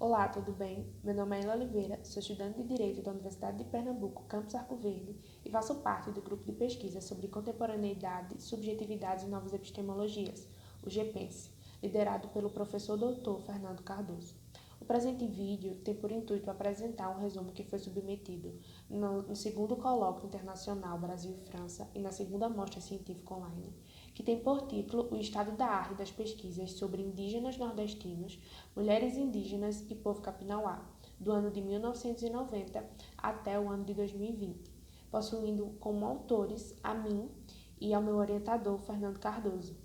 Olá, tudo bem? Meu nome é Ela Oliveira, sou estudante de Direito da Universidade de Pernambuco, campus Arco Verde, e faço parte do grupo de pesquisa sobre contemporaneidade, subjetividades e novas epistemologias, o GPENS, liderado pelo professor Dr. Fernando Cardoso. O presente vídeo tem por intuito apresentar um resumo que foi submetido no segundo Colóquio Internacional Brasil e França e na segunda Mostra Científica Online, que tem por título O Estado da Arte das Pesquisas sobre Indígenas Nordestinos, Mulheres Indígenas e Povo Capinauá, do ano de 1990 até o ano de 2020, possuindo como autores a mim e ao meu orientador, Fernando Cardoso.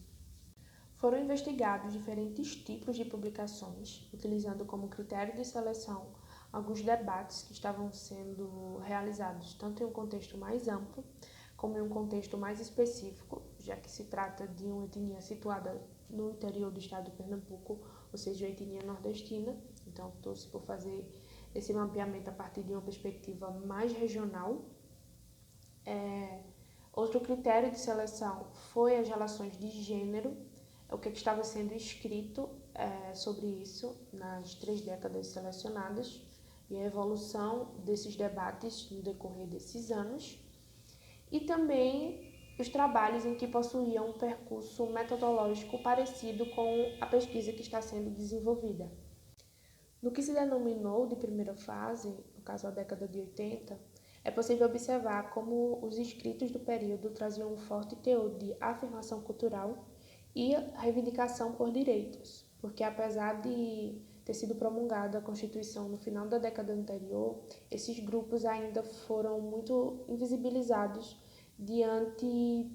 Foram investigados diferentes tipos de publicações, utilizando como critério de seleção alguns debates que estavam sendo realizados tanto em um contexto mais amplo como em um contexto mais específico, já que se trata de uma etnia situada no interior do estado de Pernambuco, ou seja, a etnia nordestina. Então, optou-se por fazer esse mapeamento a partir de uma perspectiva mais regional. Outro critério de seleção foi as relações de gênero, o que estava sendo escrito sobre isso nas 3 décadas selecionadas e a evolução desses debates no decorrer desses anos, e também os trabalhos em que possuíam um percurso metodológico parecido com a pesquisa que está sendo desenvolvida. No que se denominou de primeira fase, no caso a década de 80, é possível observar como os escritos do período traziam um forte teor de afirmação cultural e reivindicação por direitos, porque apesar de ter sido promulgada a Constituição no final da década anterior, esses grupos ainda foram muito invisibilizados diante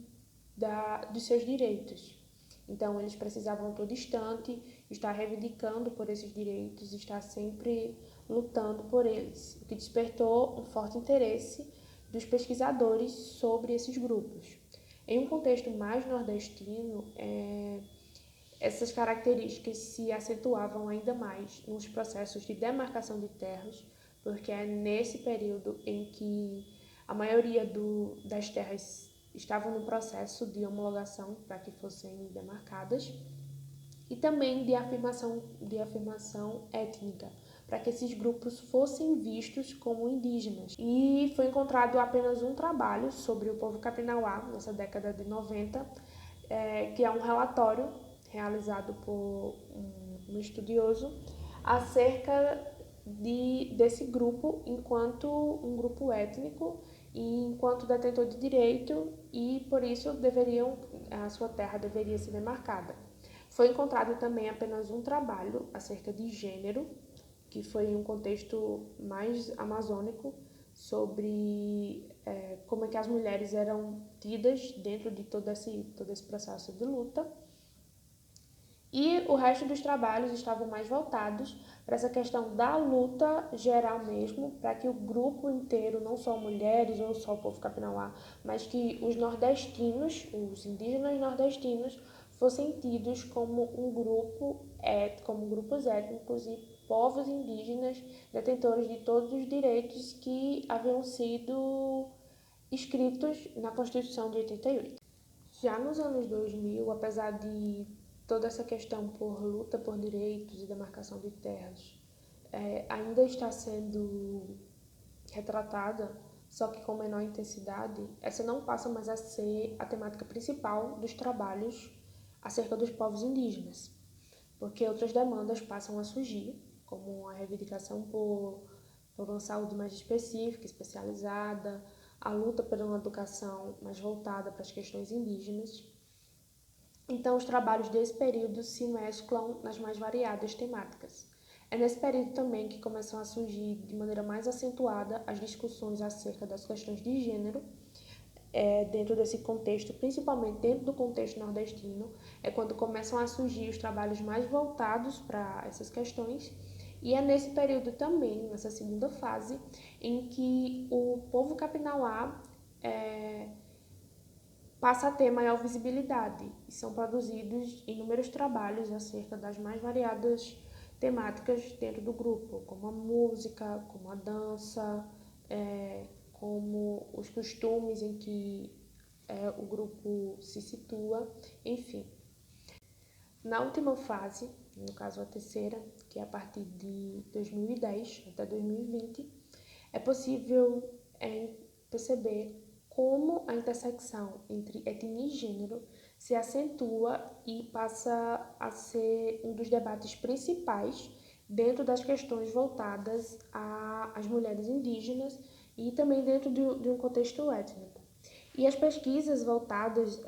dos seus direitos. Então, eles precisavam a todo instante estar reivindicando por esses direitos, estar sempre lutando por eles, o que despertou um forte interesse dos pesquisadores sobre esses grupos. Em um contexto mais nordestino, essas características se acentuavam ainda mais nos processos de demarcação de terras, porque é nesse período em que a maioria das terras estavam no processo de homologação para que fossem demarcadas, e também de afirmação étnica, para que esses grupos fossem vistos como indígenas. E foi encontrado apenas um trabalho sobre o povo capinauá, nessa década de 90, que é um relatório realizado por um estudioso acerca desse grupo enquanto um grupo étnico e enquanto detentor de direito, e por isso a sua terra deveria ser demarcada. Foi encontrado também apenas um trabalho acerca de gênero, que foi em um contexto mais amazônico, sobre como é que as mulheres eram tidas dentro de todo esse processo de luta. E o resto dos trabalhos estavam mais voltados para essa questão da luta geral mesmo, para que o grupo inteiro, não só mulheres ou só o povo capinauá, mas que os nordestinos, os indígenas nordestinos, fossem tidos como como grupos étnicos e povos indígenas detentores de todos os direitos que haviam sido escritos na Constituição de 88. Já nos anos 2000, apesar de toda essa questão por luta por direitos e demarcação de terras ainda está sendo retratada, só que com menor intensidade, essa não passa mais a ser a temática principal dos trabalhos acerca dos povos indígenas, porque outras demandas passam a surgir, como a reivindicação por uma saúde mais específica, especializada, a luta por uma educação mais voltada para as questões indígenas. Então, os trabalhos desse período se mesclam nas mais variadas temáticas. É nesse período também que começam a surgir de maneira mais acentuada as discussões acerca das questões de gênero, dentro desse contexto, principalmente dentro do contexto nordestino, é quando começam a surgir os trabalhos mais voltados para essas questões. E é nesse período também, nessa segunda fase, em que o povo capinauá passa a ter maior visibilidade e são produzidos inúmeros trabalhos acerca das mais variadas temáticas dentro do grupo, como a música, como a dança, como os costumes em que o grupo se situa, enfim. Na última fase, no caso a terceira, que é a partir de 2010 até 2020, é possível perceber como a intersecção entre etnia e gênero se acentua e passa a ser um dos debates principais dentro das questões voltadas às mulheres indígenas e também dentro de um contexto étnico. E as pesquisas voltadas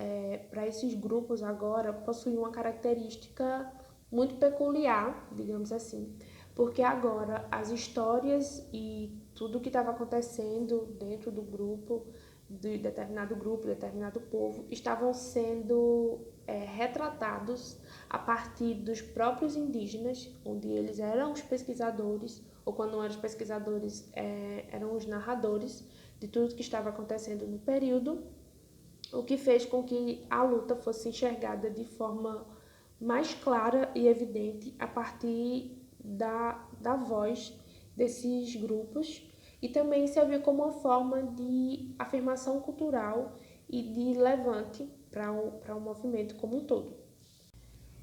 para esses grupos agora possuem uma característica muito peculiar, digamos assim, porque agora as histórias e tudo o que estava acontecendo dentro do grupo, de determinado povo, estavam sendo retratados a partir dos próprios indígenas, onde eles eram os pesquisadores, ou quando não eram os pesquisadores, eram os narradores de tudo que estava acontecendo no período, o que fez com que a luta fosse enxergada de forma mais clara e evidente a partir da voz desses grupos e também serviu como uma forma de afirmação cultural e de levante para o movimento como um todo.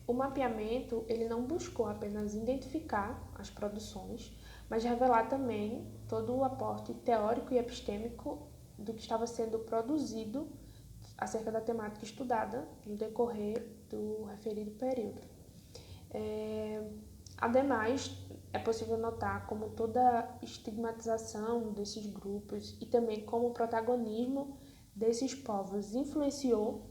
O mapeamento ele não buscou apenas identificar as produções, mas revelar também todo o aporte teórico e epistêmico do que estava sendo produzido acerca da temática estudada no decorrer do referido período. Ademais, é possível notar como toda estigmatização desses grupos e também como o protagonismo desses povos influenciou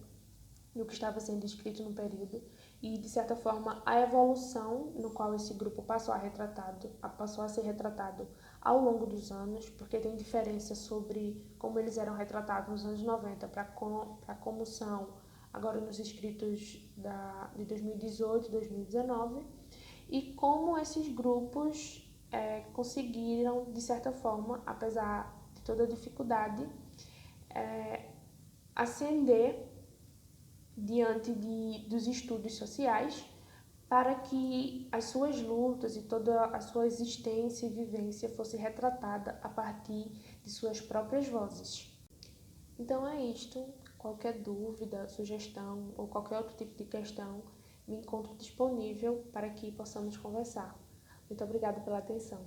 no que estava sendo escrito no período e, de certa forma, a evolução no qual esse grupo passou a ser retratado ao longo dos anos, porque tem diferença sobre como eles eram retratados nos anos 90 para como são agora nos escritos de 2018 e 2019, e como esses grupos conseguiram, de certa forma, apesar de toda a dificuldade, ascender diante dos estudos sociais para que as suas lutas e toda a sua existência e vivência fosse retratada a partir de suas próprias vozes. Então é isto. Qualquer dúvida, sugestão ou qualquer outro tipo de questão, me encontro disponível para que possamos conversar. Muito obrigada pela atenção.